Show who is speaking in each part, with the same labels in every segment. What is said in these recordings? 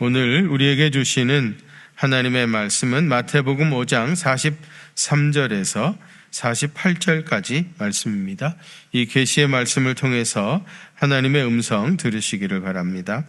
Speaker 1: 오늘 우리에게 주시는 하나님의 말씀은 마태복음 5장 43절에서 48절까지 말씀입니다. 이 계시의 말씀을 통해서 하나님의 음성 들으시기를 바랍니다.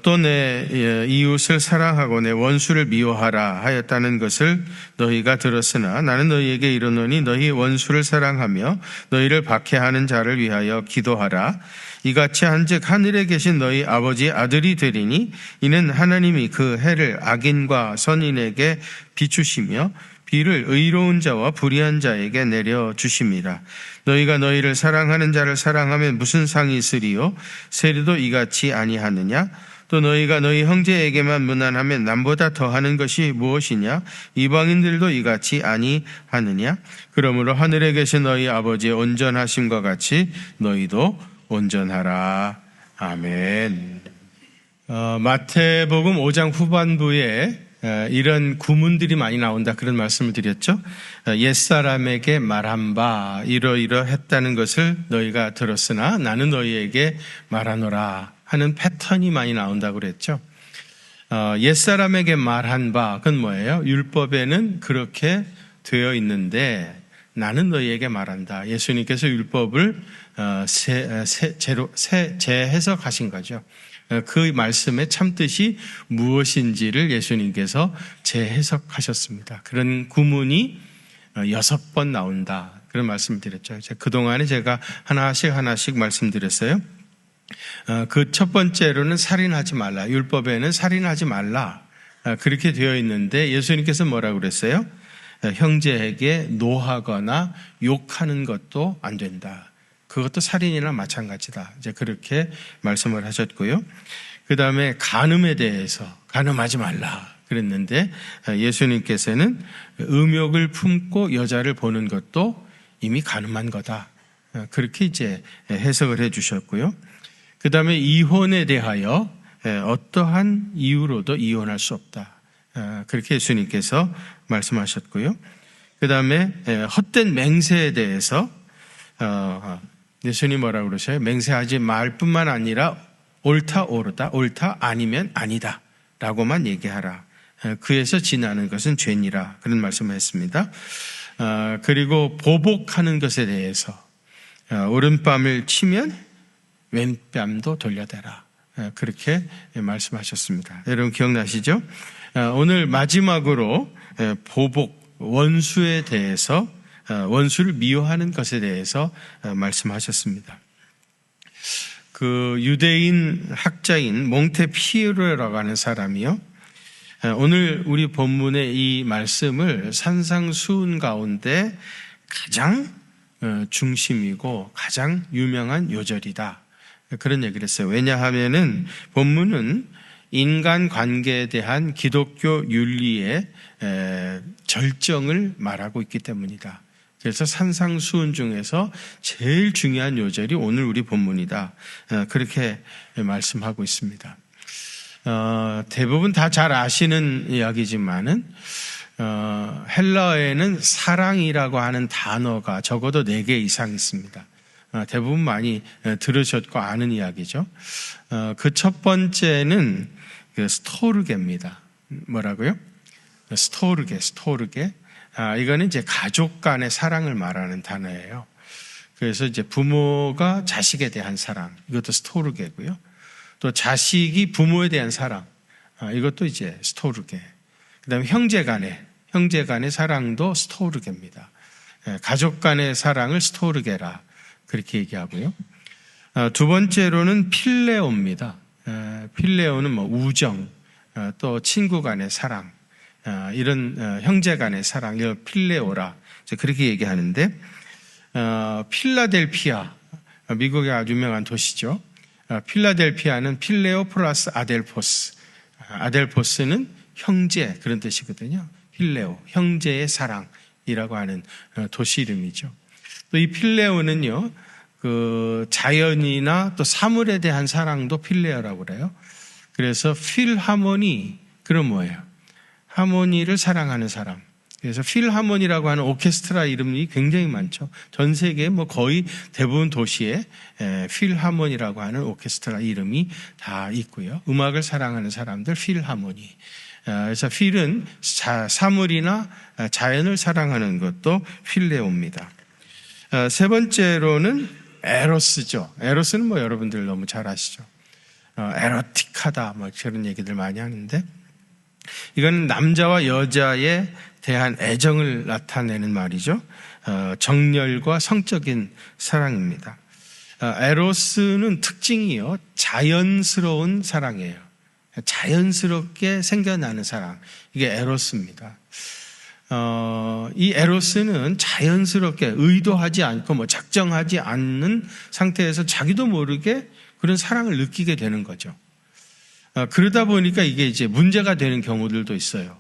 Speaker 1: 또 내 이웃을 사랑하고 내 원수를 미워하라 하였다는 것을 너희가 들었으나 나는 너희에게 이르노니 너희 원수를 사랑하며 너희를 박해하는 자를 위하여 기도하라. 이같이 한즉 하늘에 계신 너희 아버지의 아들이 되리니 이는 하나님이 그 해를 악인과 선인에게 비추시며 비를 의로운 자와 불의한 자에게 내려주심이라. 너희가 너희를 사랑하는 자를 사랑하면 무슨 상이 있으리요? 세리도 이같이 아니하느냐? 또 너희가 너희 형제에게만 무난하면 남보다 더하는 것이 무엇이냐? 이방인들도 이같이 아니하느냐? 그러므로 하늘에 계신 너희 아버지의 온전하심과 같이 너희도 온전하라. 아멘. 마태복음 5장 후반부에 이런 구문들이 많이 나온다, 그런 말씀을 드렸죠. 옛사람에게 말한 바 이러이러했다는 것을 너희가 들었으나 나는 너희에게 말하노라 하는 패턴이 많이 나온다고 그랬죠. 옛사람에게 말한 바, 그건 뭐예요? 율법에는 그렇게 되어 있는데 나는 너희에게 말한다. 예수님께서 율법을 재해석하신 거죠. 그 말씀의 참뜻이 무엇인지를 예수님께서 재해석하셨습니다. 그런 구문이 6번 나온다, 그런 말씀을 드렸죠. 그동안에 제가 하나씩 말씀드렸어요. 그 첫 번째로는 살인하지 말라. 율법에는 살인하지 말라, 그렇게 되어 있는데 예수님께서 뭐라고 그랬어요? 형제에게 노하거나 욕하는 것도 안 된다. 그것도 살인이나 마찬가지다. 이제 그렇게 말씀을 하셨고요. 그 다음에 간음에 대해서 간음하지 말라 그랬는데 예수님께서는 음욕을 품고 여자를 보는 것도 이미 간음한 거다. 그렇게 이제 해석을 해 주셨고요. 그 다음에 이혼에 대하여 어떠한 이유로도 이혼할 수 없다. 그렇게 예수님께서 말씀하셨고요. 그 다음에 헛된 맹세에 대해서 예수님이 뭐라고 그러셔요? 맹세하지 말 뿐만 아니라 옳다 옳다, 옳다 아니면 아니다 라고만 얘기하라. 그에서 지나는 것은 죄니라, 그런 말씀을 했습니다. 그리고 보복하는 것에 대해서 오른뺨을 치면 왼뺨도 돌려대라, 그렇게 말씀하셨습니다. 여러분 기억나시죠? 오늘 마지막으로 보복, 원수에 대해서, 원수를 미워하는 것에 대해서 말씀하셨습니다. 그 유대인 학자인 몽테피에로라고 하는 사람이요, 오늘 우리 본문의 이 말씀을 산상수훈 가운데 가장 중심이고 가장 유명한 요절이다, 그런 얘기를 했어요. 왜냐하면은 본문은 인간 관계에 대한 기독교 윤리의 절정을 말하고 있기 때문이다. 그래서 산상수훈 중에서 제일 중요한 요절이 오늘 우리 본문이다, 그렇게 말씀하고 있습니다. 대부분 다 잘 아시는 이야기지만은 헬라어에는 사랑이라고 하는 단어가 적어도 4개 이상 있습니다. 대부분 많이 들으셨고 아는 이야기죠. 그 첫 번째는 스토르게입니다. 뭐라고요? 스토르게. 이거는 이제 가족 간의 사랑을 말하는 단어예요. 그래서 이제 부모가 자식에 대한 사랑, 이것도 스토르게고요. 또 자식이 부모에 대한 사랑, 이것도 이제 스토르게. 그다음에 형제 간의 사랑도 스토르게입니다. 가족 간의 사랑을 스토르게라, 그렇게 얘기하고요. 두 번째로는 필레오입니다. 필레오는 우정, 또 친구 간의 사랑, 이런 형제 간의 사랑, 이걸 필레오라, 그렇게 얘기하는데, 필라델피아, 미국의 아주 유명한 도시죠. 필라델피아는 필레오 플러스 아델포스, 아델포스는 형제, 그런 뜻이거든요. 필레오, 형제의 사랑이라고 하는 도시 이름이죠. 또 이 필레오는요, 그 자연이나 또 사물에 대한 사랑도 필레오라고 그래요. 그래서 필하모니, 그럼 뭐예요? 하모니를 사랑하는 사람, 그래서 필하모니라고 하는 오케스트라 이름이 굉장히 많죠. 전 세계 거의 대부분 도시에 필하모니라고 하는 오케스트라 이름이 다 있고요. 음악을 사랑하는 사람들 필하모니. 그래서 필은 사물이나 자연을 사랑하는 것도 필레오입니다. 세 번째로는 에로스죠. 에로스는 여러분들 너무 잘 아시죠. 에로틱하다 그런 얘기들 많이 하는데, 이건 남자와 여자에 대한 애정을 나타내는 말이죠. 정열과 성적인 사랑입니다. 에로스는 특징이요, 자연스러운 사랑이에요. 자연스럽게 생겨나는 사랑, 이게 에로스입니다. 이 에로스는 자연스럽게 의도하지 않고 작정하지 않는 상태에서 자기도 모르게 그런 사랑을 느끼게 되는 거죠. 그러다 보니까 이게 이제 문제가 되는 경우들도 있어요.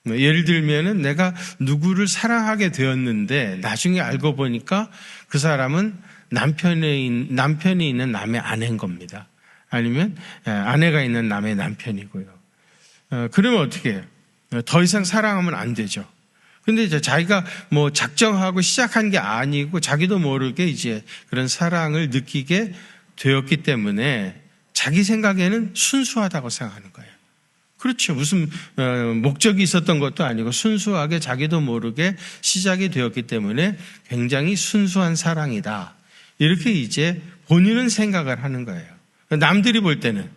Speaker 1: 예를 들면은 내가 누구를 사랑하게 되었는데 나중에 알고 보니까 그 사람은 남편이 있는 남의 아내인 겁니다. 아니면 아내가 있는 남의 남편이고요. 그러면 어떻게 해요? 더 이상 사랑하면 안 되죠. 근데 이제 자기가 작정하고 시작한 게 아니고 자기도 모르게 이제 그런 사랑을 느끼게 되었기 때문에 자기 생각에는 순수하다고 생각하는 거예요. 그렇죠. 무슨 목적이 있었던 것도 아니고 순수하게 자기도 모르게 시작이 되었기 때문에 굉장히 순수한 사랑이다. 이렇게 이제 본인은 생각을 하는 거예요. 남들이 볼 때는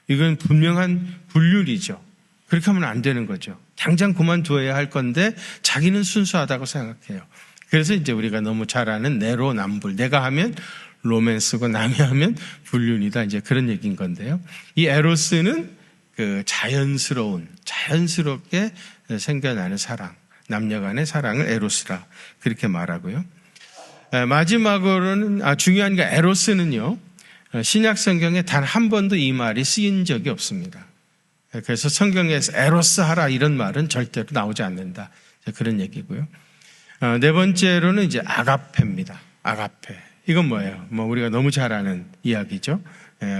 Speaker 1: 이건 분명한 불륜이죠. 그렇게 하면 안 되는 거죠. 당장 그만두어야 할 건데 자기는 순수하다고 생각해요. 그래서 이제 우리가 너무 잘 아는 내로남불. 내가 하면 로맨스고 남이 하면 불륜이다. 이제 그런 얘기인 건데요. 이 에로스는 자연스럽게 생겨나는 사랑, 남녀 간의 사랑을 에로스라 그렇게 말하고요. 마지막으로는 중요한 게 에로스는요, 신약 성경에 단 한 번도 이 말이 쓰인 적이 없습니다. 그래서 성경에서 에로스 하라 이런 말은 절대로 나오지 않는다. 그런 얘기고요. 네 번째로는 이제 아가페입니다. 아가페. 이건 뭐예요? 우리가 너무 잘 아는 이야기죠.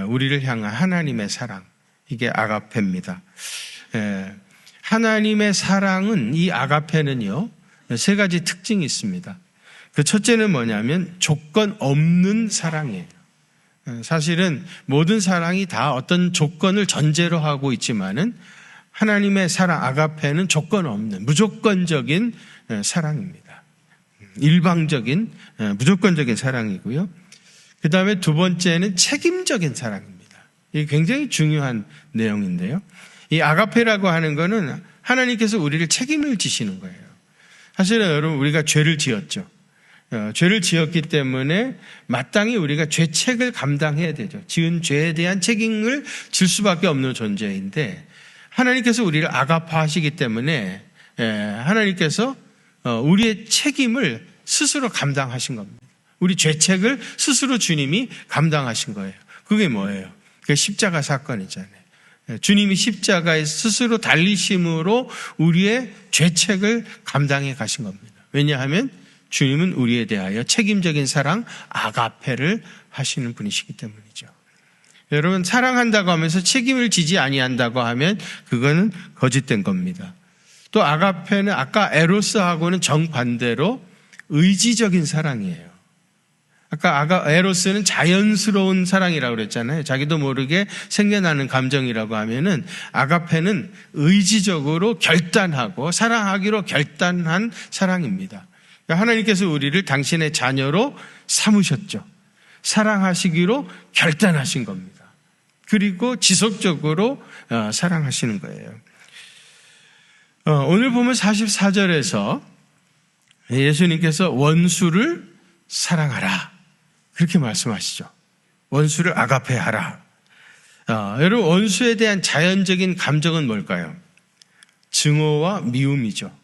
Speaker 1: 우리를 향한 하나님의 사랑. 이게 아가페입니다. 하나님의 사랑은, 이 아가페는요, 세 가지 특징이 있습니다. 그 첫째는 뭐냐면 조건 없는 사랑이에요. 사실은 모든 사랑이 다 어떤 조건을 전제로 하고 있지만은 하나님의 사랑 아가페는 조건 없는 무조건적인 사랑입니다. 일방적인 무조건적인 사랑이고요. 그 다음에 두 번째는 책임적인 사랑입니다. 이게 굉장히 중요한 내용인데요. 이 아가페라고 하는 거는 하나님께서 우리를 책임을 지시는 거예요. 사실은 여러분 우리가 죄를 지었죠. 죄를 지었기 때문에 마땅히 우리가 죄책을 감당해야 되죠. 지은 죄에 대한 책임을 질 수밖에 없는 존재인데 하나님께서 우리를 아가파하시기 때문에 하나님께서 우리의 책임을 스스로 감당하신 겁니다. 우리 죄책을 스스로 주님이 감당하신 거예요. 그게 뭐예요? 그게 십자가 사건이잖아요. 주님이 십자가에 스스로 달리심으로 우리의 죄책을 감당해 가신 겁니다. 왜냐하면 주님은 우리에 대하여 책임적인 사랑 아가페를 하시는 분이시기 때문이죠. 여러분, 사랑한다고 하면서 책임을 지지 아니한다고 하면 그거는 거짓된 겁니다. 또 아가페는 아까 에로스하고는 정반대로 의지적인 사랑이에요. 아까 에로스는 자연스러운 사랑이라고 그랬잖아요. 자기도 모르게 생겨나는 감정이라고 하면은 아가페는 의지적으로 결단하고 사랑하기로 결단한 사랑입니다. 하나님께서 우리를 당신의 자녀로 삼으셨죠. 사랑하시기로 결단하신 겁니다. 그리고 지속적으로 사랑하시는 거예요. 오늘 보면 44절에서 예수님께서 원수를 사랑하라 그렇게 말씀하시죠. 원수를 아가페하라. 여러분, 원수에 대한 자연적인 감정은 뭘까요? 증오와 미움이죠.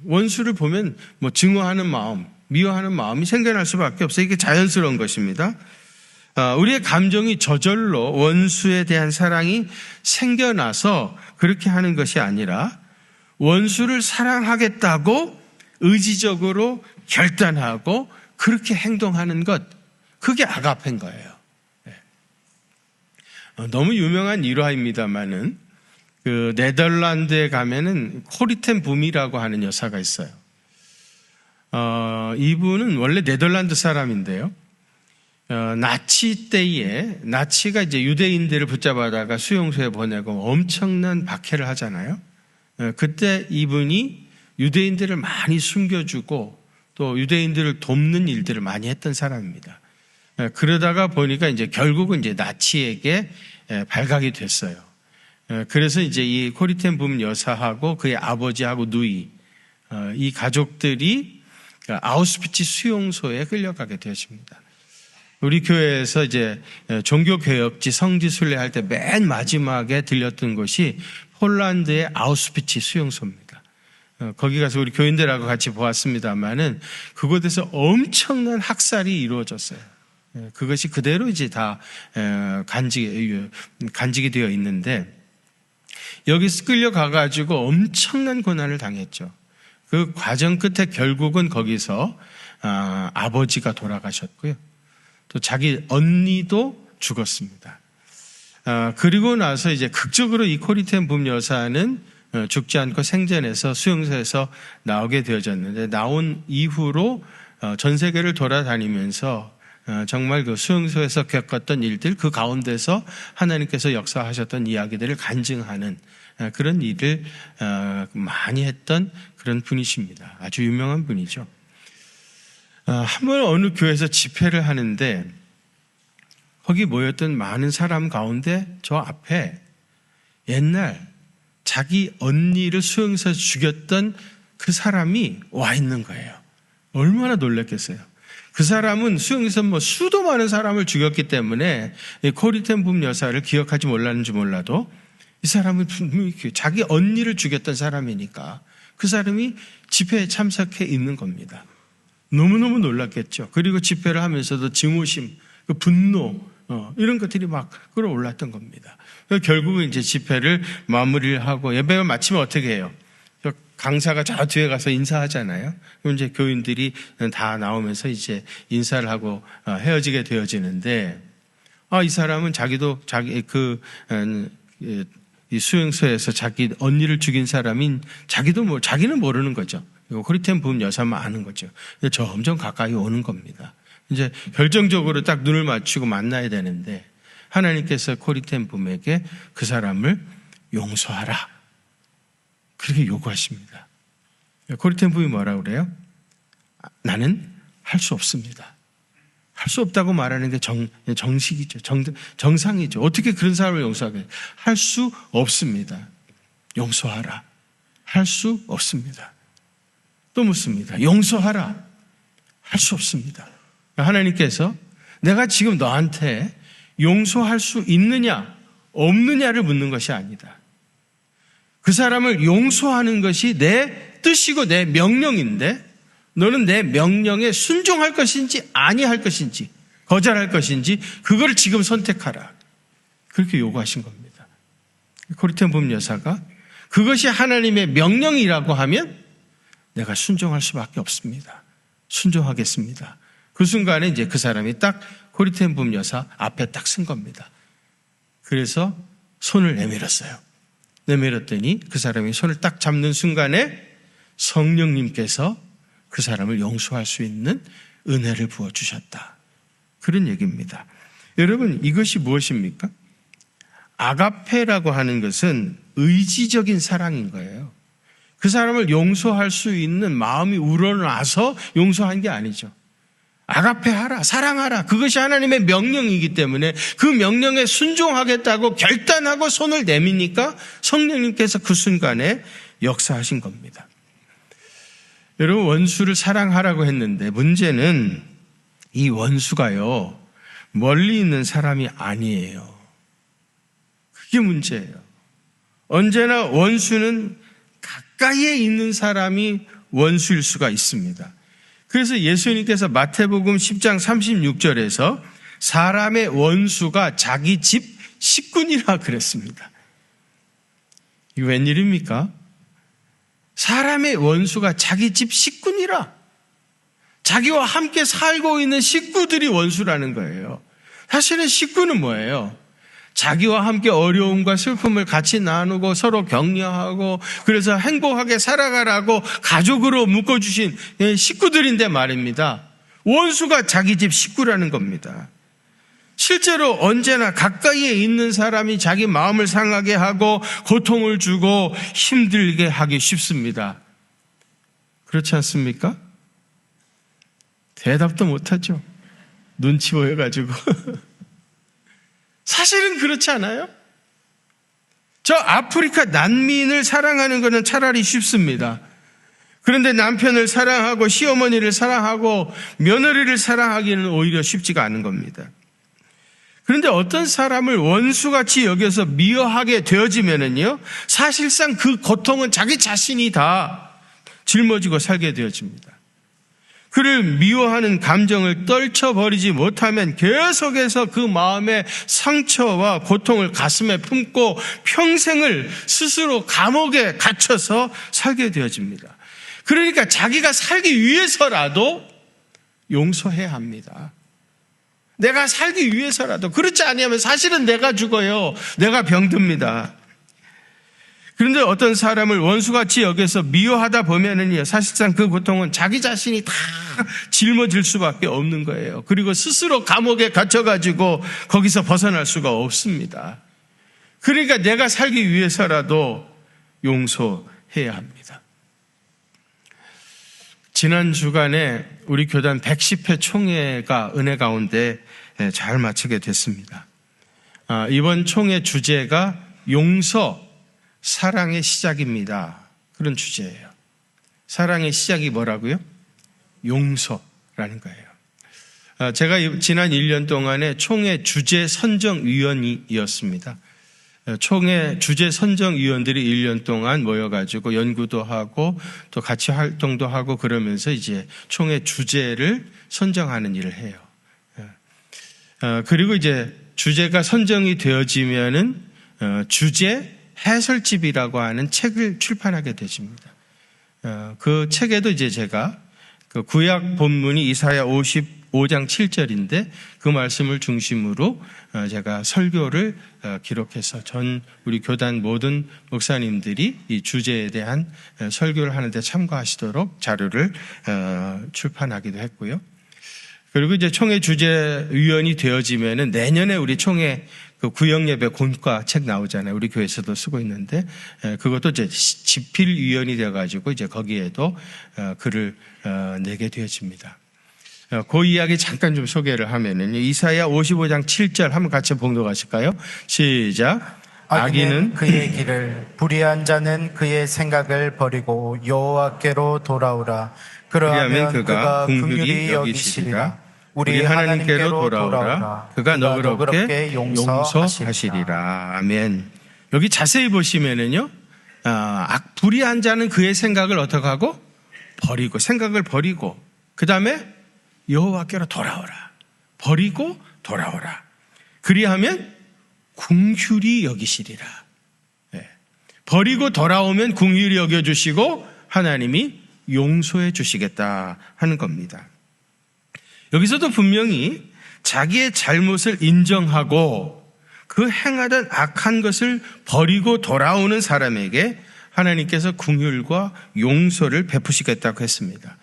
Speaker 1: 원수를 보면 증오하는 마음, 미워하는 마음이 생겨날 수밖에 없어요. 이게 자연스러운 것입니다. 우리의 감정이 저절로 원수에 대한 사랑이 생겨나서 그렇게 하는 것이 아니라 원수를 사랑하겠다고 의지적으로 결단하고 그렇게 행동하는 것, 그게 아가페인 거예요. 너무 유명한 일화입니다만은 그 네덜란드에 가면은 코리텐 붐이라고 하는 여사가 있어요. 이분은 원래 네덜란드 사람인데요. 나치 때에 나치가 이제 유대인들을 붙잡아다가 수용소에 보내고 엄청난 박해를 하잖아요. 그때 이분이 유대인들을 많이 숨겨주고 또 유대인들을 돕는 일들을 많이 했던 사람입니다. 그러다가 보니까 이제 결국은 이제 나치에게 발각이 됐어요. 그래서 이제 이 코리텐 붐 여사하고 그의 아버지하고 누이, 이 가족들이 아우슈비츠 수용소에 끌려가게 되었습니다. 우리 교회에서 이제 종교개혁지 성지순례 할 때 맨 마지막에 들렸던 곳이 폴란드의 아우슈비츠 수용소입니다. 거기 가서 우리 교인들하고 같이 보았습니다만은 그곳에서 엄청난 학살이 이루어졌어요. 그것이 그대로 이제 다 간직이 되어 있는데 여기서 끌려가가지고 엄청난 고난을 당했죠. 그 과정 끝에 결국은 거기서 아버지가 돌아가셨고요. 또 자기 언니도 죽었습니다. 그리고 나서 이제 극적으로 이 코리텐 붐 여사는 죽지 않고 생전해서 수용소에서 나오게 되어졌는데 나온 이후로 전 세계를 돌아다니면서 정말 그 수용소에서 겪었던 일들 그 가운데서 하나님께서 역사하셨던 이야기들을 간증하는 그런 일을 많이 했던 그런 분이십니다. 아주 유명한 분이죠. 한 번 어느 교회에서 집회를 하는데 거기 모였던 많은 사람 가운데 저 앞에 옛날 자기 언니를 수용소에서 죽였던 그 사람이 와 있는 거예요. 얼마나 놀랐겠어요. 그 사람은 수용소에서 수도 많은 사람을 죽였기 때문에 코리텐 붐 여사를 기억하지 몰랐는지 몰라도 이 사람은 자기 언니를 죽였던 사람이니까 그 사람이 집회에 참석해 있는 겁니다. 너무너무 놀랐겠죠. 그리고 집회를 하면서도 증오심, 분노 이런 것들이 막 끌어올랐던 겁니다. 결국은 이제 집회를 마무리를 하고 예배를 마치면 어떻게 해요? 강사가 저 뒤에 가서 인사하잖아요. 그럼 이제 교인들이 다 나오면서 이제 인사를 하고 헤어지게 되어지는데, 이 사람은 자기도 이 수용소에서 자기 언니를 죽인 사람인 자기는 모르는 거죠. 코리텐 붐 여사만 아는 거죠. 점점 가까이 오는 겁니다. 이제 결정적으로 딱 눈을 맞추고 만나야 되는데 하나님께서 코리텐 붐에게 그 사람을 용서하라. 그렇게 요구하십니다. 코리텐 붐이 뭐라고 그래요? 나는 할 수 없습니다. 할 수 없다고 말하는 게 정식이죠. 정상이죠. 어떻게 그런 사람을 용서하게? 할 수 없습니다. 용서하라. 할 수 없습니다. 또 묻습니다. 용서하라. 할 수 없습니다. 하나님께서 내가 지금 너한테 용서할 수 있느냐 없느냐를 묻는 것이 아니다. 그 사람을 용서하는 것이 내 뜻이고 내 명령인데 너는 내 명령에 순종할 것인지 아니할 것인지 거절할 것인지 그걸 지금 선택하라. 그렇게 요구하신 겁니다. 코리텐 붐 여사가 그것이 하나님의 명령이라고 하면 내가 순종할 수밖에 없습니다. 순종하겠습니다. 그 순간에 이제 그 사람이 딱 코리텐 붐 여사 앞에 딱 쓴 겁니다. 그래서 손을 내밀었어요. 내밀었더니 그 사람이 손을 딱 잡는 순간에 성령님께서 그 사람을 용서할 수 있는 은혜를 부어주셨다. 그런 얘기입니다. 여러분, 이것이 무엇입니까? 아가페라고 하는 것은 의지적인 사랑인 거예요. 그 사람을 용서할 수 있는 마음이 우러나서 용서한 게 아니죠. 아가페하라, 사랑하라. 그것이 하나님의 명령이기 때문에 그 명령에 순종하겠다고 결단하고 손을 내미니까 성령님께서 그 순간에 역사하신 겁니다. 여러분, 원수를 사랑하라고 했는데 문제는 이 원수가요, 멀리 있는 사람이 아니에요. 그게 문제예요. 언제나 원수는 가까이에 있는 사람이 원수일 수가 있습니다. 그래서 예수님께서 마태복음 10장 36절에서 사람의 원수가 자기 집 식구니라 그랬습니다. 이거 웬일입니까? 사람의 원수가 자기 집 식구니라. 자기와 함께 살고 있는 식구들이 원수라는 거예요. 사실은 식구는 뭐예요? 자기와 함께 어려움과 슬픔을 같이 나누고 서로 격려하고 그래서 행복하게 살아가라고 가족으로 묶어주신 식구들인데 말입니다. 원수가 자기 집 식구라는 겁니다. 실제로 언제나 가까이에 있는 사람이 자기 마음을 상하게 하고 고통을 주고 힘들게 하기 쉽습니다. 그렇지 않습니까? 대답도 못하죠. 눈치 보여가지고. 사실은 그렇지 않아요? 저 아프리카 난민을 사랑하는 것은 차라리 쉽습니다. 그런데 남편을 사랑하고 시어머니를 사랑하고 며느리를 사랑하기는 오히려 쉽지가 않은 겁니다. 그런데 어떤 사람을 원수같이 여겨서 미워하게 되어지면은요, 사실상 그 고통은 자기 자신이 다 짊어지고 살게 되어집니다. 그를 미워하는 감정을 떨쳐버리지 못하면 계속해서 그 마음의 상처와 고통을 가슴에 품고 평생을 스스로 감옥에 갇혀서 살게 되어집니다. 그러니까 자기가 살기 위해서라도 용서해야 합니다. 내가 살기 위해서라도. 그렇지 않으면 사실은 내가 죽어요. 내가 병듭니다. 그런데 어떤 사람을 원수같이 여겨서 미워하다 보면은요, 사실상 그 고통은 자기 자신이 다 짊어질 수밖에 없는 거예요. 그리고 스스로 감옥에 갇혀가지고 거기서 벗어날 수가 없습니다. 그러니까 내가 살기 위해서라도 용서해야 합니다. 지난 주간에 우리 교단 110회 총회가 은혜 가운데 잘 마치게 됐습니다. 이번 총회 주제가 용서, 사랑의 시작입니다. 그런 주제예요. 사랑의 시작이 뭐라고요? 용서라는 거예요. 제가 지난 1년 동안에 총회 주제 선정위원이었습니다. 총회 주제 선정위원들이 1년 동안 모여가지고 연구도 하고 또 같이 활동도 하고 그러면서 이제 총회 주제를 선정하는 일을 해요. 그리고 이제 주제가 선정이 되어지면은 주제 해설집이라고 하는 책을 출판하게 되십니다. 그 책에도 이제 제가 그 구약 본문이 이사야 55장 7절인데 그 말씀을 중심으로 제가 설교를 기록해서 전 우리 교단 모든 목사님들이 이 주제에 대한 설교를 하는데 참고하시도록 자료를 출판하기도 했고요. 그리고 이제 총회 주제위원이 되어지면은 내년에 우리 총회 그 구역예배 본과 책 나오잖아요. 우리 교회에서도 쓰고 있는데 그것도 이제 집필위원이 되어가지고 이제 거기에도 글을 내게 되어집니다. 그 이야기 잠깐 좀 소개를 하면은 이사야 55장 7절 한번 같이 봉독하실까요? 시작.
Speaker 2: 악인은 그의 길을, 불의한 자는 그의 생각을 버리고 여호와께로 돌아오라. 그러하면 그가 긍휼히 여기시리라. 우리 하나님께로 돌아오라.
Speaker 1: 그가 너그럽게 용서하시리라. 아멘. 여기 자세히 보시면은요, 불의한 자는 그의 생각을 어떻게 하고? 버리고, 생각을 버리고, 그 다음에 여호와께로 돌아오라. 버리고 돌아오라. 그리하면 긍휼히 여기시리라. 네. 버리고 돌아오면 긍휼히 여겨주시고 하나님이 용서해 주시겠다 하는 겁니다. 여기서도 분명히 자기의 잘못을 인정하고 그 행하던 악한 것을 버리고 돌아오는 사람에게 하나님께서 긍휼과 용서를 베푸시겠다고 했습니다.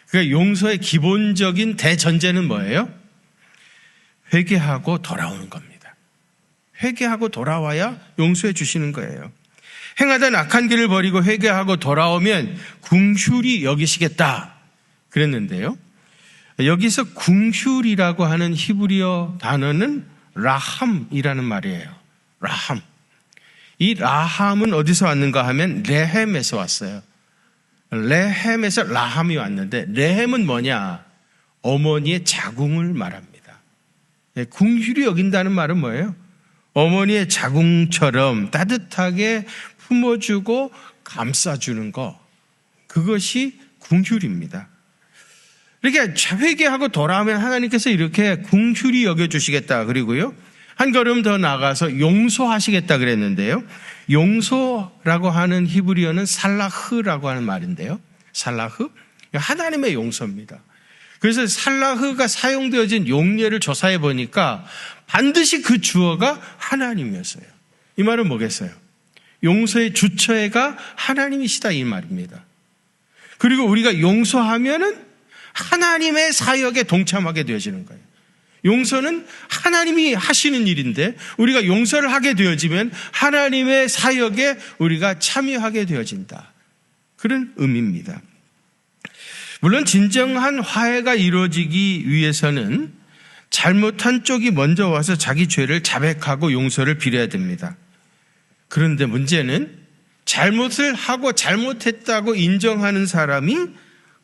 Speaker 1: 그러니까 용서의 기본적인 대전제는 뭐예요? 회개하고 돌아오는 겁니다. 회개하고 돌아와야 용서해 주시는 거예요. 행하던 악한 길을 버리고 회개하고 돌아오면 긍휼히 여기시겠다 그랬는데요. 여기서 긍휼이라고 하는 히브리어 단어는 라함이라는 말이에요. 라함. 이 라함은 어디서 왔는가 하면 레헴에서 왔어요. 레헴에서 라함이 왔는데 레헴은 뭐냐? 어머니의 자궁을 말합니다. 긍휼히 여긴다는 말은 뭐예요? 어머니의 자궁처럼 따뜻하게 품어주고 감싸주는 거, 그것이 긍휼입니다. 이렇게 회개하고 돌아오면 하나님께서 이렇게 긍휼히 여겨주시겠다. 그리고요, 한 걸음 더 나가서 용서하시겠다 그랬는데요. 용서라고 하는 히브리어는 살라흐라고 하는 말인데요. 살라흐? 하나님의 용서입니다. 그래서 살라흐가 사용되어진 용례를 조사해 보니까 반드시 그 주어가 하나님이었어요. 이 말은 뭐겠어요? 용서의 주체가 하나님이시다 이 말입니다. 그리고 우리가 용서하면은 하나님의 사역에 동참하게 되어지는 거예요. 용서는 하나님이 하시는 일인데 우리가 용서를 하게 되어지면 하나님의 사역에 우리가 참여하게 되어진다. 그런 의미입니다. 물론 진정한 화해가 이루어지기 위해서는 잘못한 쪽이 먼저 와서 자기 죄를 자백하고 용서를 빌어야 됩니다. 그런데 문제는 잘못을 하고 잘못했다고 인정하는 사람이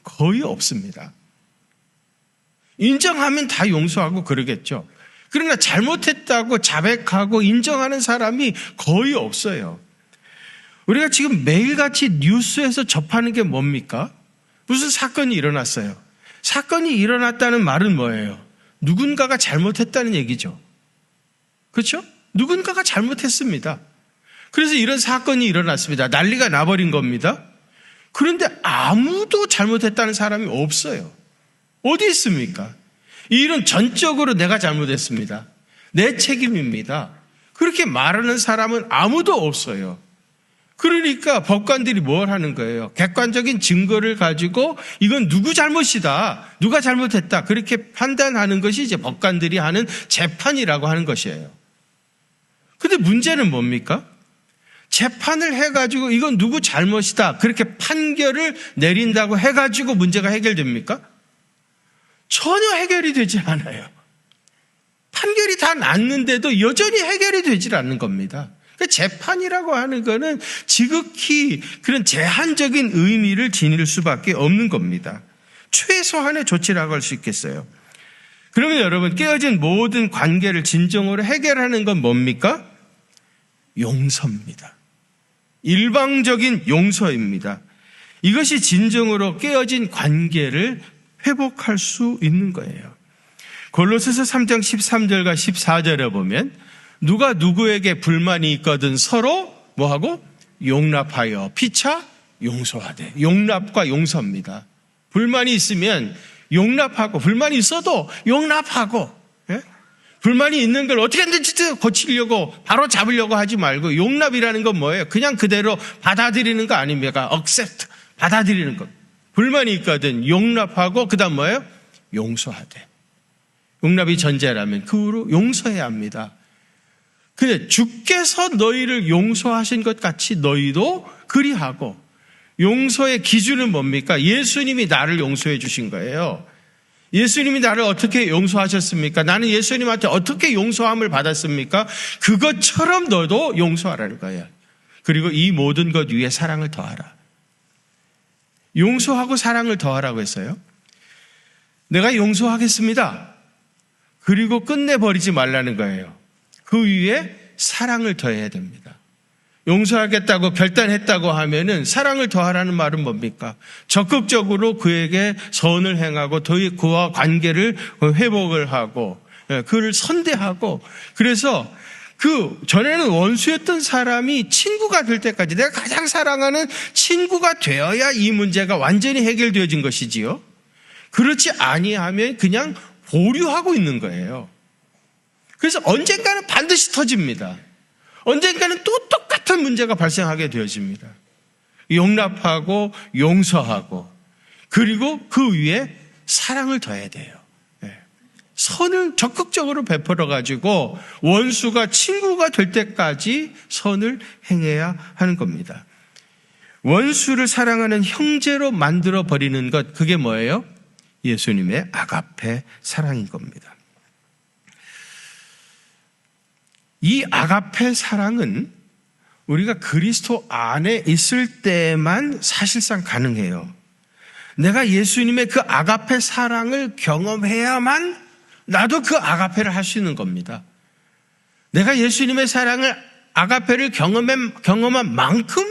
Speaker 1: 거의 없습니다. 인정하면 다 용서하고 그러겠죠. 그러나 잘못했다고 자백하고 인정하는 사람이 거의 없어요. 우리가 지금 매일같이 뉴스에서 접하는 게 뭡니까? 무슨 사건이 일어났어요. 사건이 일어났다는 말은 뭐예요? 누군가가 잘못했다는 얘기죠. 그렇죠? 누군가가 잘못했습니다. 그래서 이런 사건이 일어났습니다. 난리가 나버린 겁니다. 그런데 아무도 잘못했다는 사람이 없어요. 어디 있습니까? 이 일은 전적으로 내가 잘못했습니다. 내 책임입니다. 그렇게 말하는 사람은 아무도 없어요. 그러니까 법관들이 뭘 하는 거예요? 객관적인 증거를 가지고 이건 누구 잘못이다, 누가 잘못했다 그렇게 판단하는 것이 이제 법관들이 하는 재판이라고 하는 것이에요. 근데 문제는 뭡니까? 재판을 해가지고 이건 누구 잘못이다 그렇게 판결을 내린다고 해가지고 문제가 해결됩니까? 전혀 해결이 되지 않아요. 판결이 다 났는데도 여전히 해결이 되질 않는 겁니다. 재판이라고 하는 것은 지극히 그런 제한적인 의미를 지닐 수밖에 없는 겁니다. 최소한의 조치라고 할 수 있겠어요. 그러면 여러분, 깨어진 모든 관계를 진정으로 해결하는 건 뭡니까? 용서입니다. 일방적인 용서입니다. 이것이 진정으로 깨어진 관계를 회복할 수 있는 거예요. 골로새서 3장 13절과 14절에 보면 누가 누구에게 불만이 있거든 서로 뭐하고? 용납하여 피차 용서하되. 용납과 용서입니다. 불만이 있으면 용납하고, 불만이 있어도 용납하고, 예? 불만이 있는 걸 어떻게든지 고치려고 바로 잡으려고 하지 말고, 용납이라는 건 뭐예요? 그냥 그대로 받아들이는 거 아닙니까? accept, 받아들이는 것. 불만이 있거든 용납하고 그 다음 뭐예요? 용서하되. 용납이 전제라면 그 후로 용서해야 합니다. 근데 주께서 너희를 용서하신 것 같이 너희도 그리하고. 용서의 기준은 뭡니까? 예수님이 나를 용서해 주신 거예요. 예수님이 나를 어떻게 용서하셨습니까? 나는 예수님한테 어떻게 용서함을 받았습니까? 그것처럼 너도 용서하라는 거예요. 그리고 이 모든 것 위에 사랑을 더하라. 용서하고 사랑을 더하라고 했어요. 내가 용서하겠습니다. 그리고 끝내버리지 말라는 거예요. 그 위에 사랑을 더해야 됩니다. 용서하겠다고 결단했다고 하면은 사랑을 더하라는 말은 뭡니까? 적극적으로 그에게 선을 행하고 그와 관계를 회복을 하고 그를 선대하고, 그래서 그 전에는 원수였던 사람이 친구가 될 때까지, 내가 가장 사랑하는 친구가 되어야 이 문제가 완전히 해결되어진 것이지요. 그렇지 아니하면 그냥 보류하고 있는 거예요. 그래서 언젠가는 반드시 터집니다. 언젠가는 또 똑같은 문제가 발생하게 되어집니다. 용납하고 용서하고, 그리고 그 위에 사랑을 더해야 돼요. 선을 적극적으로 베풀어가지고 원수가 친구가 될 때까지 선을 행해야 하는 겁니다. 원수를 사랑하는 형제로 만들어버리는 것, 그게 뭐예요? 예수님의 아가페 사랑인 겁니다. 이 아가페 사랑은 우리가 그리스도 안에 있을 때만 사실상 가능해요. 내가 예수님의 그 아가페 사랑을 경험해야만 나도 그 아가페를 할 수 있는 겁니다. 내가 예수님의 사랑을, 아가페를 경험한 만큼,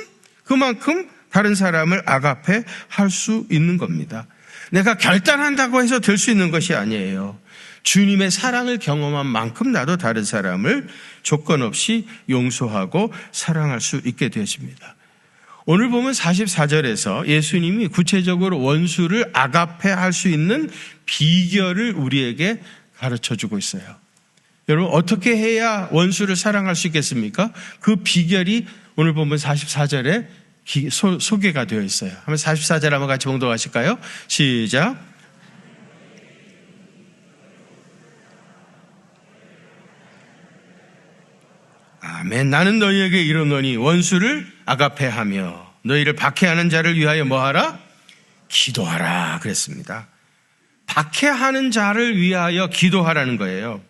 Speaker 1: 그만큼 다른 사람을 아가페 할 수 있는 겁니다. 내가 결단한다고 해서 될 수 있는 것이 아니에요. 주님의 사랑을 경험한 만큼 나도 다른 사람을 조건 없이 용서하고 사랑할 수 있게 되어집니다. 오늘 보면 44절에서 예수님이 구체적으로 원수를 아가페 할 수 있는 비결을 우리에게 가르쳐주고 있어요. 여러분 어떻게 해야 원수를 사랑할 수 있겠습니까? 그 비결이 오늘 본문 44절에 소개가 되어 있어요. 한번 44절 한번 같이 봉독하실까요? 시작. 아멘. 나는 너희에게 이르노니 원수를 아가페하며 너희를 박해하는 자를 위하여 뭐하라? 기도하라 그랬습니다. 박해하는 자를 위하여 기도하라는 거예요.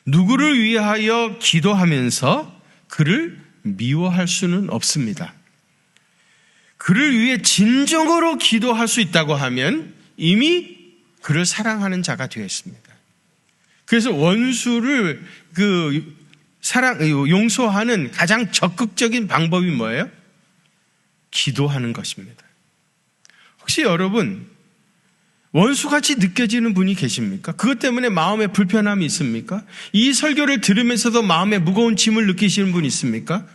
Speaker 1: 누구를 위하여 기도하면서 그를 미워할 수는 없습니다. 그를 위해 진정으로 기도할 수 있다고 하면 이미 그를 사랑하는 자가 되어 있습니다. 그래서 원수를 용서하는 가장 적극적인 방법이 뭐예요? 기도하는 것입니다. 혹시 여러분 원수같이 느껴지는 분이 계십니까? 그것 때문에 마음에 불편함이 있습니까? 이 설교를 들으면서도 마음에 무거운 짐을 느끼시는 분이 있습니까?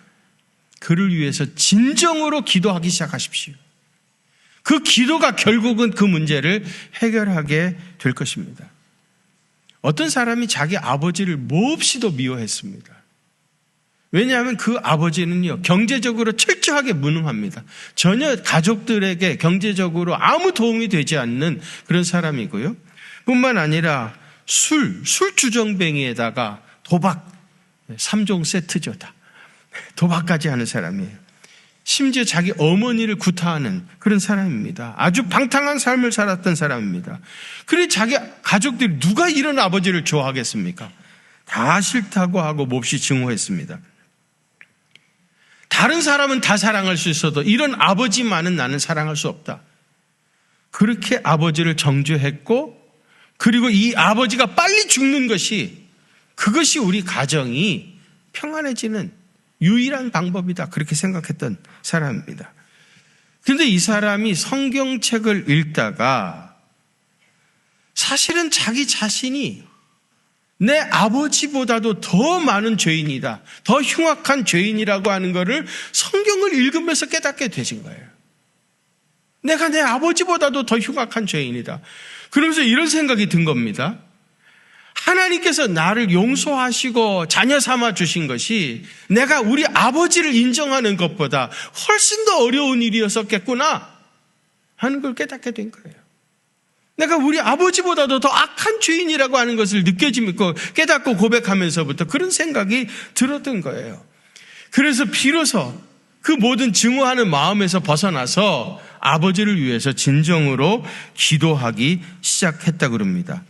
Speaker 1: 그를 위해서 진정으로 기도하기 시작하십시오. 그 기도가 결국은 그 문제를 해결하게 될 것입니다. 어떤 사람이 자기 아버지를 몹시도 미워했습니다. 왜냐하면 그 아버지는요, 경제적으로 철저하게 무능합니다. 전혀 가족들에게 경제적으로 아무 도움이 되지 않는 그런 사람이고요. 뿐만 아니라 술주정뱅이에다가 도박, 3종 세트죠, 다. 도박까지 하는 사람이에요. 심지어 자기 어머니를 구타하는 그런 사람입니다. 아주 방탕한 삶을 살았던 사람입니다. 그래 자기 가족들이 누가 이런 아버지를 좋아하겠습니까? 다 싫다고 하고 몹시 증오했습니다. 다른 사람은 다 사랑할 수 있어도 이런 아버지만은 나는 사랑할 수 없다. 그렇게 아버지를 정죄했고, 그리고 이 아버지가 빨리 죽는 그것이 우리 가정이 평안해지는 유일한 방법이다. 그렇게 생각했던 사람입니다. 그런데 이 사람이 성경책을 읽다가 사실은 자기 자신이 내 아버지보다도 더 많은 죄인이다, 더 흉악한 죄인이라고 하는 것을 성경을 읽으면서 깨닫게 되신 거예요. 내가 내 아버지보다도 더 흉악한 죄인이다. 그러면서 이런 생각이 든 겁니다. 하나님께서 나를 용서하시고 자녀 삼아 주신 것이 내가 우리 아버지를 인정하는 것보다 훨씬 더 어려운 일이었었겠구나 하는 걸 깨닫게 된 거예요. 내가 우리 아버지보다도 더 악한 죄인이라고 하는 것을 느껴지고 깨닫고 고백하면서부터 그런 생각이 들었던 거예요. 그래서 비로소 그 모든 증오하는 마음에서 벗어나서 아버지를 위해서 진정으로 기도하기 시작했다고 그럽니다.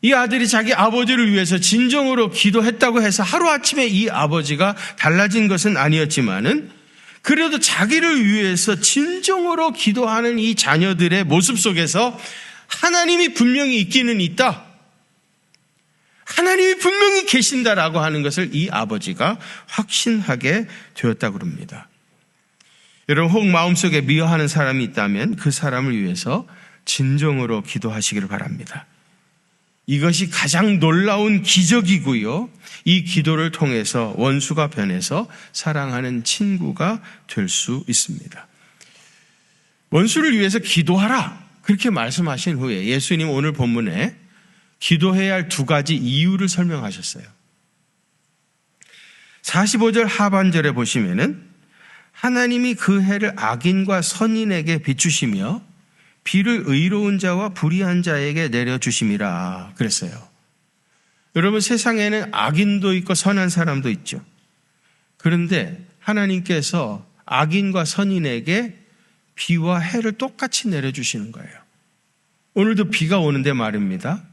Speaker 1: 이 아들이 자기 아버지를 위해서 진정으로 기도했다고 해서 하루아침에 이 아버지가 달라진 것은 아니었지만은 그래도 자기를 위해서 진정으로 기도하는 이 자녀들의 모습 속에서 하나님이 분명히 있기는 있다, 하나님이 분명히 계신다라고 하는 것을 이 아버지가 확신하게 되었다고 합니다. 여러분, 혹 마음속에 미워하는 사람이 있다면 그 사람을 위해서 진정으로 기도하시기를 바랍니다. 이것이 가장 놀라운 기적이고요, 이 기도를 통해서 원수가 변해서 사랑하는 친구가 될 수 있습니다. 원수를 위해서 기도하라 그렇게 말씀하신 후에 예수님 오늘 본문에 기도해야 할 두 가지 이유를 설명하셨어요. 45절 하반절에 보시면은 하나님이 그 해를 악인과 선인에게 비추시며 비를 의로운 자와 불의한 자에게 내려주심이라 그랬어요. 여러분, 세상에는 악인도 있고 선한 사람도 있죠. 그런데 하나님께서 악인과 선인에게 비와 해를 똑같이 내려주시는 거예요. 오늘도 비가 오는데 말입니다.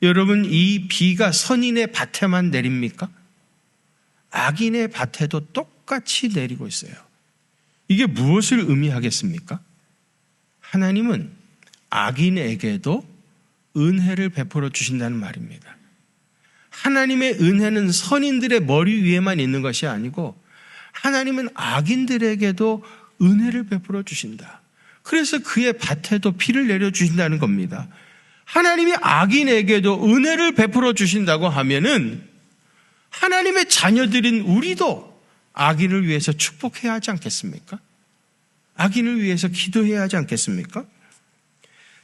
Speaker 1: 여러분, 이 비가 선인의 밭에만 내립니까? 악인의 밭에도 똑같이 내리고 있어요. 이게 무엇을 의미하겠습니까? 하나님은 악인에게도 은혜를 베풀어 주신다는 말입니다. 하나님의 은혜는 선인들의 머리 위에만 있는 것이 아니고 하나님은 악인들에게도 은혜를 베풀어 주신다. 그래서 그의 밭에도 비를 내려 주신다는 겁니다. 하나님이 악인에게도 은혜를 베풀어 주신다고 하면은 하나님의 자녀들인 우리도 악인을 위해서 축복해야 하지 않겠습니까? 악인을 위해서 기도해야 하지 않겠습니까?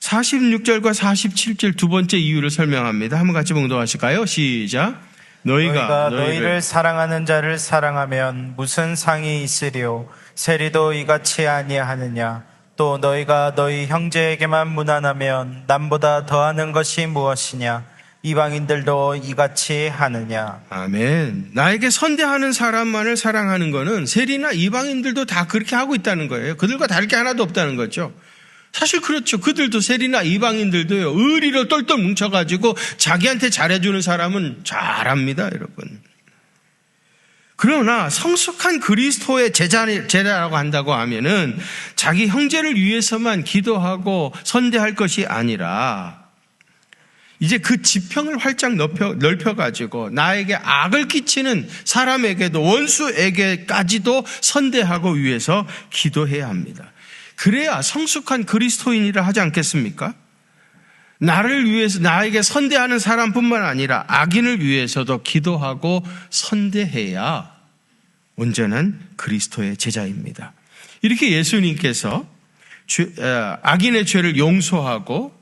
Speaker 1: 46절과 47절 두 번째 이유를 설명합니다. 한번 같이 봉독하실까요? 시작.
Speaker 2: 너희가 너희를 사랑하는 자를 사랑하면 무슨 상이 있으리요? 세리도 이같이 아니하느냐? 또 너희가 너희 형제에게만 무난하면 남보다 더하는 것이 무엇이냐? 이방인들도 이같이 하느냐?
Speaker 1: 아멘. 나에게 선대하는 사람만을 사랑하는 것은 세리나 이방인들도 다 그렇게 하고 있다는 거예요. 그들과 다를 게 하나도 없다는 거죠. 사실 그렇죠. 그들도 세리나 이방인들도요, 의리로 똘똘 뭉쳐가지고 자기한테 잘해주는 사람은 잘합니다, 여러분. 그러나 성숙한 그리스도의 제자라고 한다고 하면은 자기 형제를 위해서만 기도하고 선대할 것이 아니라 이제 그 지평을 활짝 넓혀가지고 나에게 악을 끼치는 사람에게도, 원수에게까지도 선대하고 위해서 기도해야 합니다. 그래야 성숙한 그리스도인이라 하지 않겠습니까? 나를 위해서, 나에게 선대하는 사람뿐만 아니라 악인을 위해서도 기도하고 선대해야 온전한 그리스도의 제자입니다. 이렇게 예수님께서 악인의 죄를 용서하고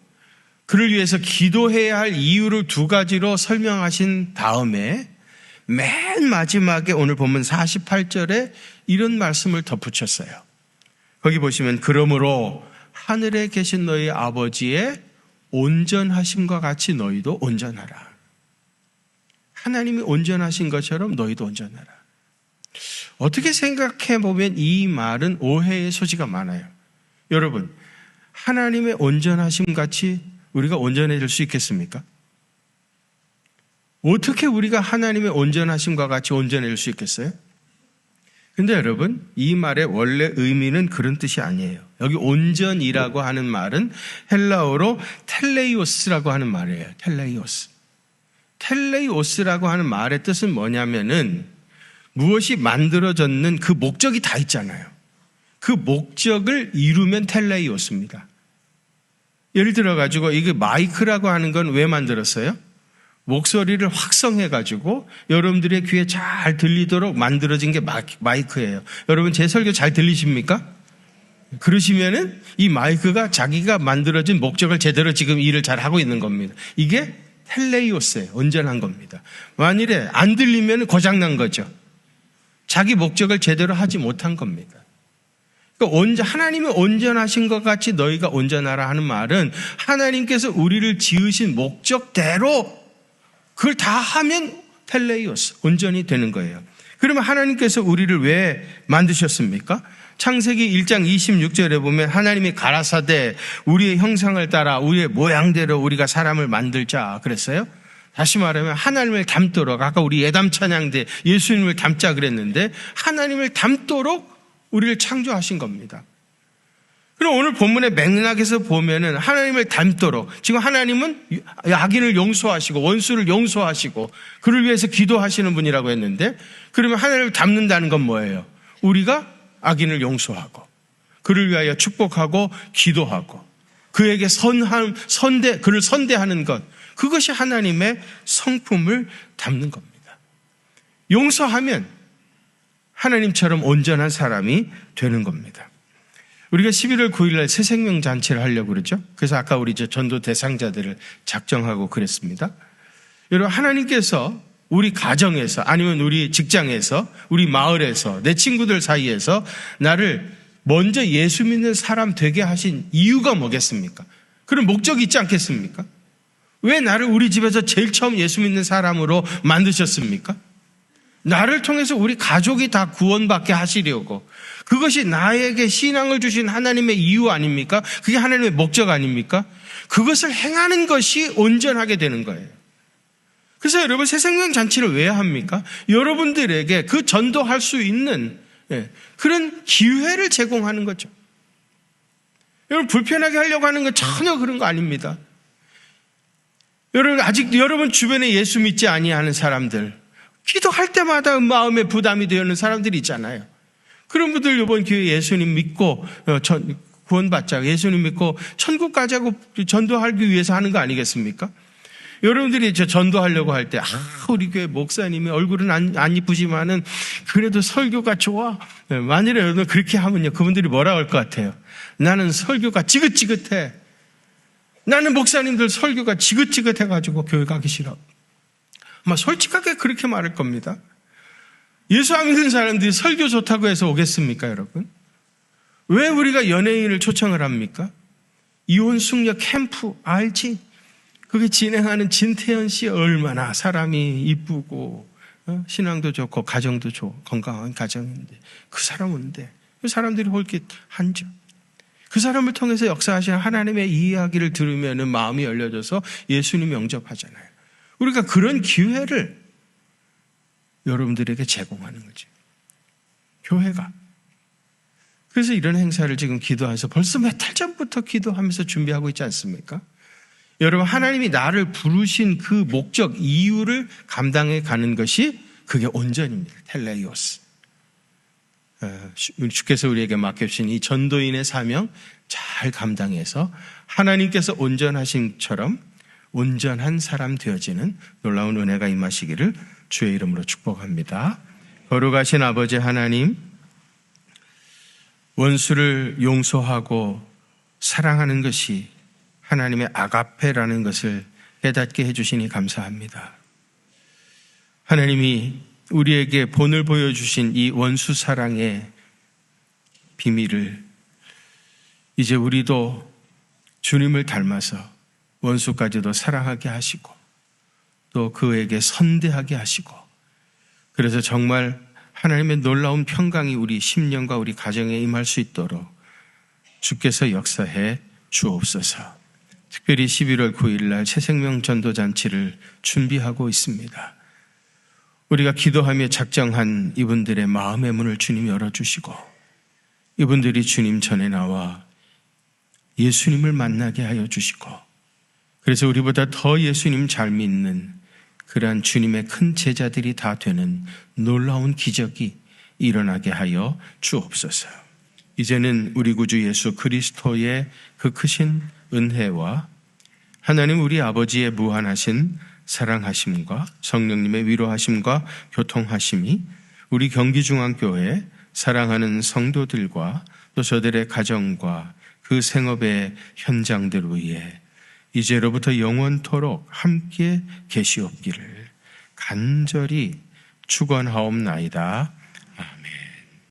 Speaker 1: 그를 위해서 기도해야 할 이유를 두 가지로 설명하신 다음에 맨 마지막에 오늘 본문 48절에 이런 말씀을 덧붙였어요. 거기 보시면 그러므로 하늘에 계신 너희 아버지의 온전하심과 같이 너희도 온전하라. 하나님이 온전하신 것처럼 너희도 온전하라. 어떻게 생각해 보면 이 말은 오해의 소지가 많아요. 여러분, 하나님의 온전하심 같이 우리가 온전해질 수 있겠습니까? 어떻게 우리가 하나님의 온전하심과 같이 온전해질 수 있겠어요? 근데 여러분, 이 말의 원래 의미는 그런 뜻이 아니에요. 여기 온전이라고 하는 말은 헬라어로 텔레이오스라고 하는 말이에요. 텔레이오스. 텔레이오스라고 하는 말의 뜻은 뭐냐면은 무엇이 만들어졌는 그 목적이 다 있잖아요. 그 목적을 이루면 텔레이오스입니다. 예를 들어가지고 이게 마이크라고 하는 건 왜 만들었어요? 목소리를 확성해가지고 여러분들의 귀에 잘 들리도록 만들어진 게 마이크예요. 여러분 제 설교 잘 들리십니까? 그러시면은 이 마이크가 자기가 만들어진 목적을 제대로 지금 일을 잘 하고 있는 겁니다. 이게 텔레이오스예요. 온전한 겁니다. 만일에 안 들리면 고장난 거죠. 자기 목적을 제대로 하지 못한 겁니다. 그러니까 하나님이 온전하신 것 같이 너희가 온전하라 하는 말은 하나님께서 우리를 지으신 목적대로 그걸 다 하면 텔레이오스, 온전히 되는 거예요. 그러면 하나님께서 우리를 왜 만드셨습니까? 창세기 1장 26절에 보면 하나님이 가라사대 우리의 형상을 따라 우리의 모양대로 우리가 사람을 만들자 그랬어요. 다시 말하면 하나님을 닮도록, 아까 우리 예담 찬양 때 예수님을 닮자 그랬는데 하나님을 닮도록 우리를 창조하신 겁니다. 그럼 오늘 본문의 맥락에서 보면은 하나님을 닮도록, 지금 하나님은 악인을 용서하시고 원수를 용서하시고 그를 위해서 기도하시는 분이라고 했는데, 그러면 하나님을 닮는다는 건 뭐예요? 우리가 악인을 용서하고 그를 위하여 축복하고 기도하고 그에게 그를 선대하는 것, 그것이 하나님의 성품을 담는 겁니다. 용서하면 하나님처럼 온전한 사람이 되는 겁니다. 우리가 11월 9일날 새생명 잔치를 하려고 그러죠. 그래서 아까 우리 전도 대상자들을 작정하고 그랬습니다. 여러분, 하나님께서 우리 가정에서, 아니면 우리 직장에서, 우리 마을에서, 내 친구들 사이에서 나를 먼저 예수 믿는 사람 되게 하신 이유가 뭐겠습니까? 그런 목적이 있지 않겠습니까? 왜 나를 우리 집에서 제일 처음 예수 믿는 사람으로 만드셨습니까? 나를 통해서 우리 가족이 다 구원받게 하시려고, 그것이 나에게 신앙을 주신 하나님의 이유 아닙니까? 그게 하나님의 목적 아닙니까? 그것을 행하는 것이 온전하게 되는 거예요. 그래서 여러분, 새생명 잔치를 왜 합니까? 여러분들에게 그 전도할 수 있는 그런 기회를 제공하는 거죠. 여러분, 불편하게 하려고 하는 건 전혀 그런 거 아닙니다. 여러분, 아직 여러분 주변에 예수 믿지 아니하는 사람들, 기도할 때마다 마음에 부담이 되는 사람들이 있잖아요. 그런 분들 이번 기회에 예수님 믿고 구원받자, 예수님 믿고 천국 가자고 전도하기 위해서 하는 거 아니겠습니까? 여러분들이 전도하려고 할 때, 우리 교회 목사님이 얼굴은 안 이쁘지만은 그래도 설교가 좋아. 만일에 여러분 그렇게 하면요, 그분들이 뭐라고 할 것 같아요? 나는 설교가 지긋지긋해. 나는 목사님들 설교가 지긋지긋해가지고 교회 가기 싫어. 아마 솔직하게 그렇게 말할 겁니다. 예수 안 믿는 사람들이 설교 좋다고 해서 오겠습니까, 여러분? 왜 우리가 연예인을 초청을 합니까? 이혼 숙녀 캠프 알지? 그게 진행하는 진태현 씨 얼마나 사람이 이쁘고 신앙도 좋고 가정도 좋고 건강한 가정인데 그 사람 온대. 그 사람들이 홀깃 한죠. 그 사람을 통해서 역사하시는 하나님의 이야기를 들으면 마음이 열려져서 예수님 영접하잖아요. 우리가 그런 기회를 여러분들에게 제공하는 거죠. 교회가. 그래서 이런 행사를 지금 기도해서 벌써 몇 달 전부터 기도하면서 준비하고 있지 않습니까? 여러분, 하나님이 나를 부르신 그 목적, 이유를 감당해 가는 것이 그게 온전입니다. 텔레이오스. 주께서 우리에게 맡겨주신 이 전도인의 사명 잘 감당해서 하나님께서 온전하신처럼 온전한 사람 되어지는 놀라운 은혜가 임하시기를 주의 이름으로 축복합니다. 거룩하신 아버지 하나님, 원수를 용서하고 사랑하는 것이 하나님의 아가페라는 것을 깨닫게 해주시니 감사합니다. 하나님이 우리에게 본을 보여주신 이 원수 사랑의 비밀을 이제 우리도 주님을 닮아서 원수까지도 사랑하게 하시고 또 그에게 선대하게 하시고 그래서 정말 하나님의 놀라운 평강이 우리 심령과 우리 가정에 임할 수 있도록 주께서 역사해 주옵소서. 특별히 11월 9일 날 새생명 전도잔치를 준비하고 있습니다. 우리가 기도하며 작정한 이분들의 마음의 문을 주님 열어주시고 이분들이 주님 전에 나와 예수님을 만나게 하여 주시고 그래서 우리보다 더 예수님 잘 믿는 그러한 주님의 큰 제자들이 다 되는 놀라운 기적이 일어나게 하여 주옵소서. 이제는 우리 구주 예수 그리스도의 그 크신 은혜와 하나님 우리 아버지의 무한하신 사랑하심과 성령님의 위로하심과 교통하심이 우리 경기중앙교회 사랑하는 성도들과 또 저들의 가정과 그 생업의 현장들 위에 이제로부터 영원토록 함께 계시옵기를 간절히 축원하옵나이다.